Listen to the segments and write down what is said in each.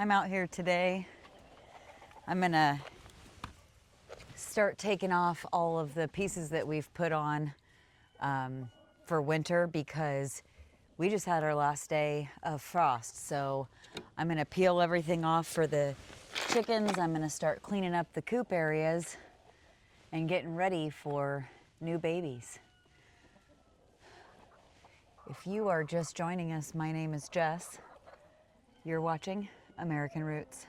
I'm out here today. I'm gonna start taking off all of the pieces that we've put on for winter because we just had our last day of frost. So I'm gonna peel everything off for the chickens. I'm gonna start cleaning up the coop areas and getting ready for new babies. If you are just joining us, my name is Jess. You're watching American Roots.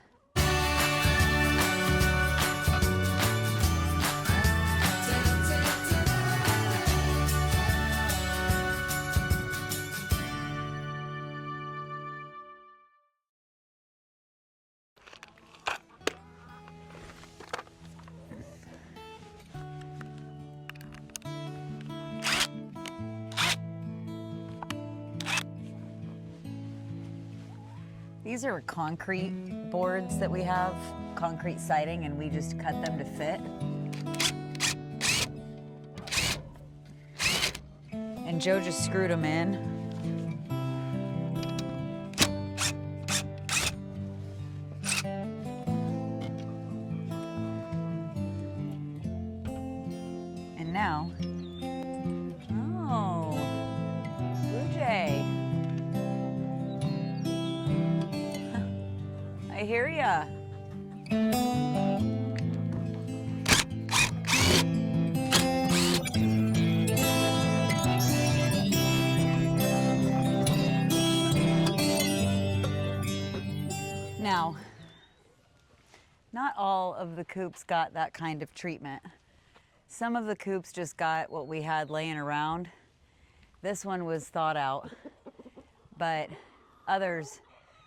These are concrete boards that we have, concrete siding, and we just cut them to fit. And Joe just screwed them in. And now, oh, Blue Jay. I hear ya. Now, not all of the coops got that kind of treatment. Some of the coops just got what we had laying around. This one was thawed out, but others,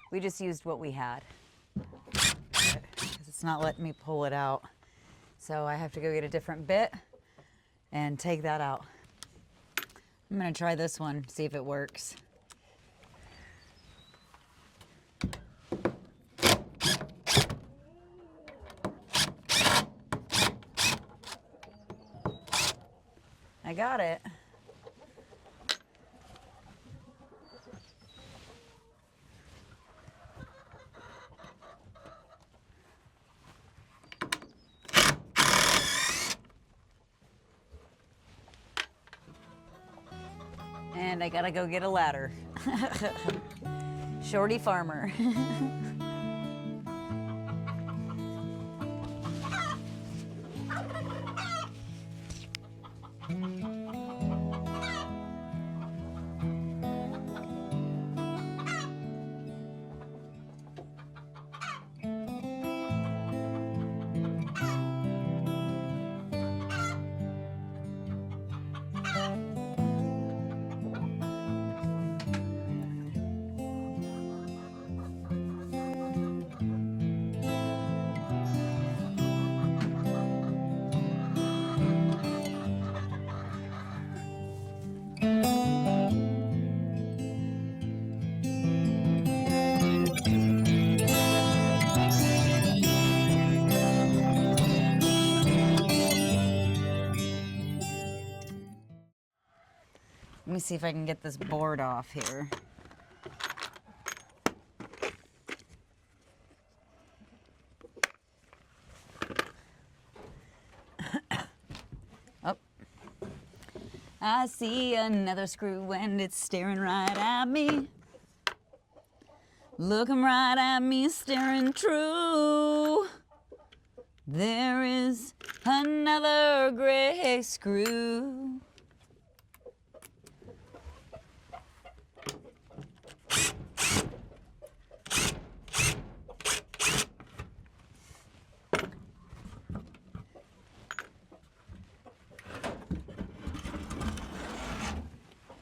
we just used what we had. It's not letting me pull it out. So I have to go get a different bit and take that out. I'm gonna try this one, see if it works. I got it. And I gotta go get a ladder. Shorty farmer. Let me see if I can get this board off here. Oh. I see another screw and it's staring right at me. Looking right at me, staring true. There is another gray screw.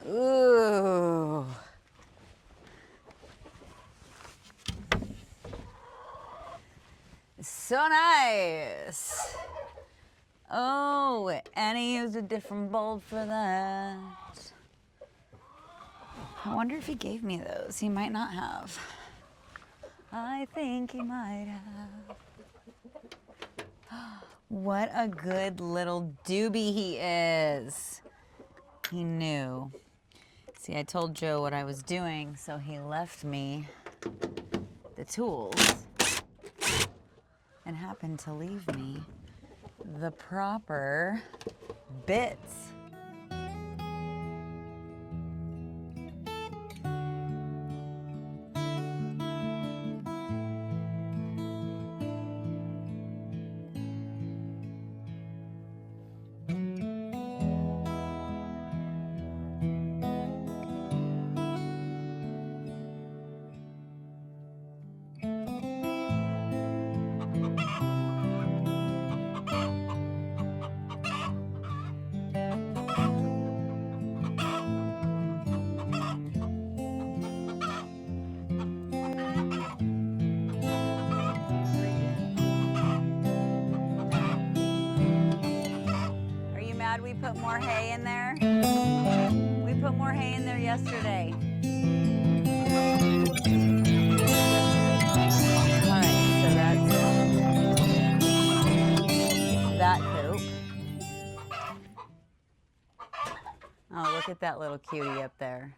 Ooh. So nice. Oh, and he used a different bulb for that. I wonder if he gave me those. He might not have. I think he might have. What a good little doobie he is. He knew. See, I told Joe what I was doing, so he left me the tools and happened to leave me the proper bits. We put more hay in there. We put more hay in there yesterday. All right, so that's that coop. Oh, look at that little cutie up there.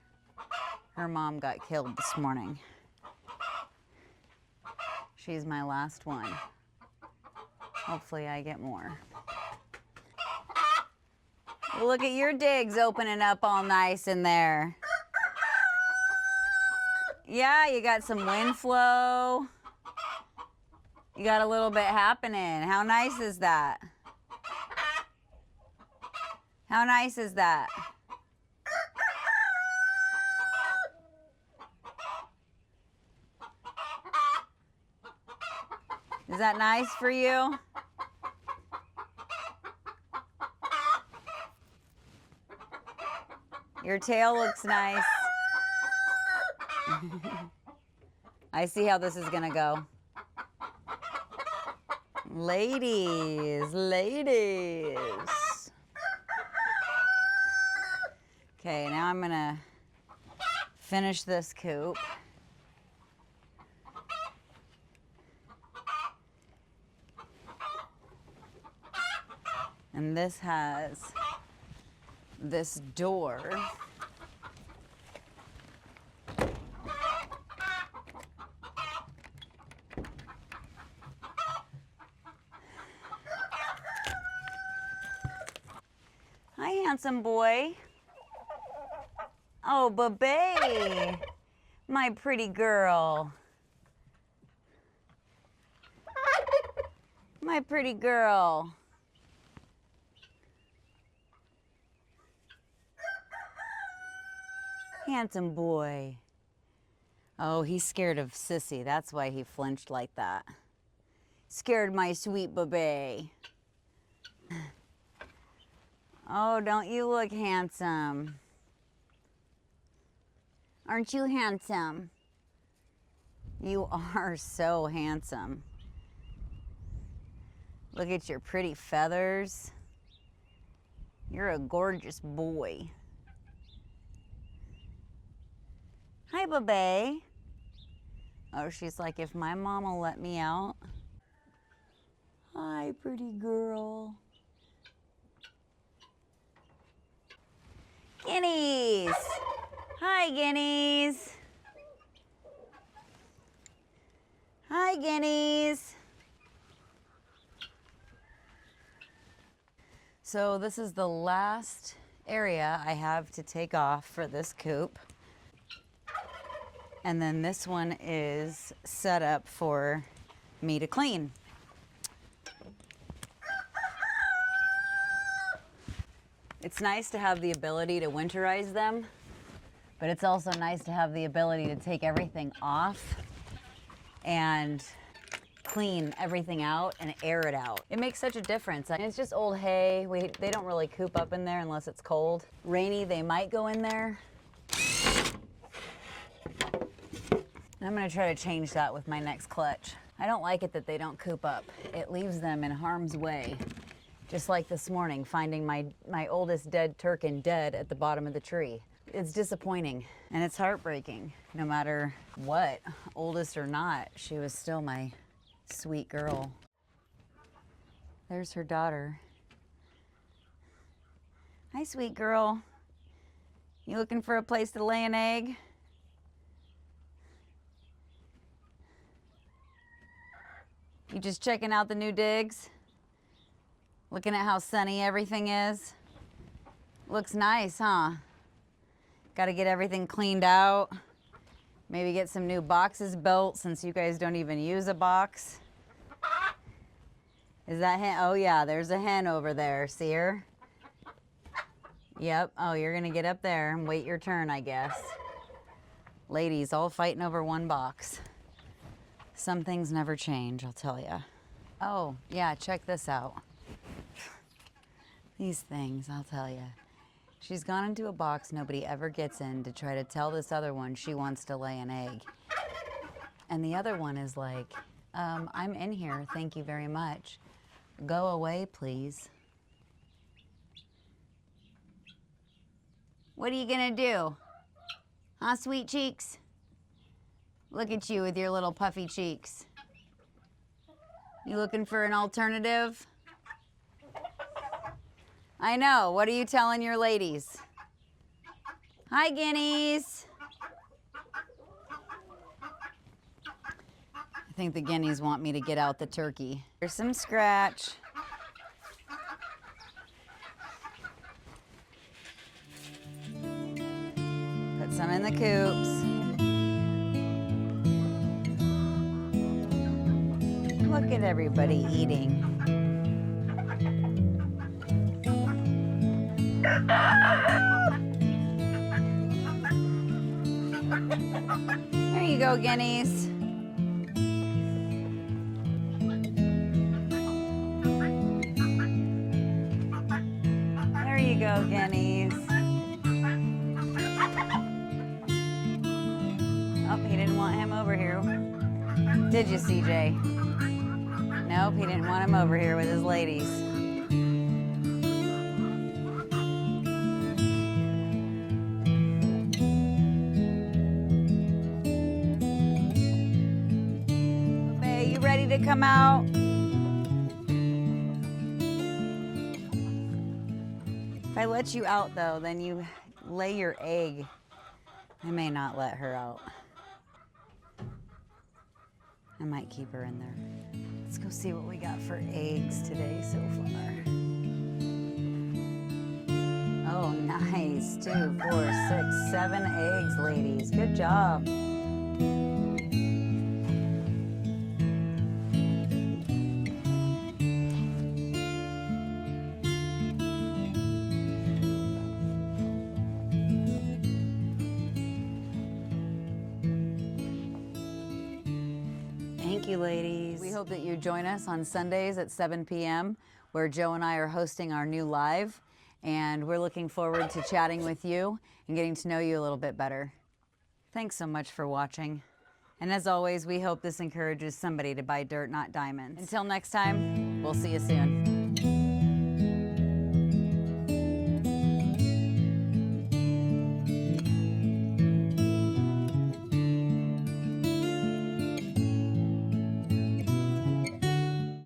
Her mom got killed this morning. She's my last one. Hopefully I get more. Look at your digs opening up all nice in there. Yeah, you got some wind flow. You got a little bit happening. How nice is that? How nice is that? Is that nice for you? Your tail looks nice. I see how this is gonna go. Ladies, ladies. Okay, now I'm gonna finish this coop. And this has this door. Hi, handsome boy. Oh, babe, my pretty girl. My pretty girl. Handsome boy. Oh, he's scared of Sissy. That's why he flinched like that. Scared my sweet baby. Oh, don't you look handsome? Aren't you handsome? You are so handsome. Look at your pretty feathers. You're a gorgeous boy. Hi, baby. Oh, she's like, if my mom will let me out. Hi, pretty girl. Guineas. Hi, guineas. Hi, guineas. So this is the last area I have to take off for this coop. And then this one is set up for me to clean. It's nice to have the ability to winterize them, but it's also nice to have the ability to take everything off and clean everything out and air it out. It makes such a difference. And it's just old hay. They don't really coop up in there unless it's cold. Rainy, they might go in there. I'm gonna try to change that with my next clutch. I don't like it that they don't coop up. It leaves them in harm's way. Just like this morning, finding my oldest dead turkin dead at the bottom of the tree. It's disappointing and it's heartbreaking. No matter what, oldest or not, she was still my sweet girl. There's her daughter. Hi, sweet girl. You looking for a place to lay an egg? You just checking out the new digs? Looking at how sunny everything is? Looks nice, huh? Got to get everything cleaned out. Maybe get some new boxes built since you guys don't even use a box. Is that hen? Oh yeah, there's a hen over there. See her? Yep. Oh, you're gonna get up there and wait your turn, I guess. Ladies all fighting over one box. Some things never change, I'll tell you. Oh, yeah, check this out. These things, I'll tell you. She's gone into a box nobody ever gets in to try to tell this other one she wants to lay an egg. And the other one is like, I'm in here, thank you very much. Go away, please. What are you gonna do? Huh, sweet cheeks? Look at you with your little puffy cheeks. You looking for an alternative? I know. What are you telling your ladies? Hi, guineas. I think the guineas want me to get out the turkey. Here's some scratch. Put some in the coops. Look at everybody eating. There you go, guineas. There you go, guineas. Oh, he didn't want him over here. Did you, CJ? Nope, he didn't want him over here with his ladies. Hey, you ready to come out? If I let you out, though, then you lay your egg. I may not let her out. I might keep her in there. Let's go see what we got for eggs today so far. Oh, nice. 2, 4, 6, 7 eggs, ladies. Good job. Thank you, ladies. We hope that you join us on Sundays at 7 p.m. where Joe and I are hosting our new live, and we're looking forward to chatting with you and getting to know you a little bit better. Thanks so much for watching. And as always, we hope this encourages somebody to buy dirt, not diamonds. Until next time, we'll see you soon.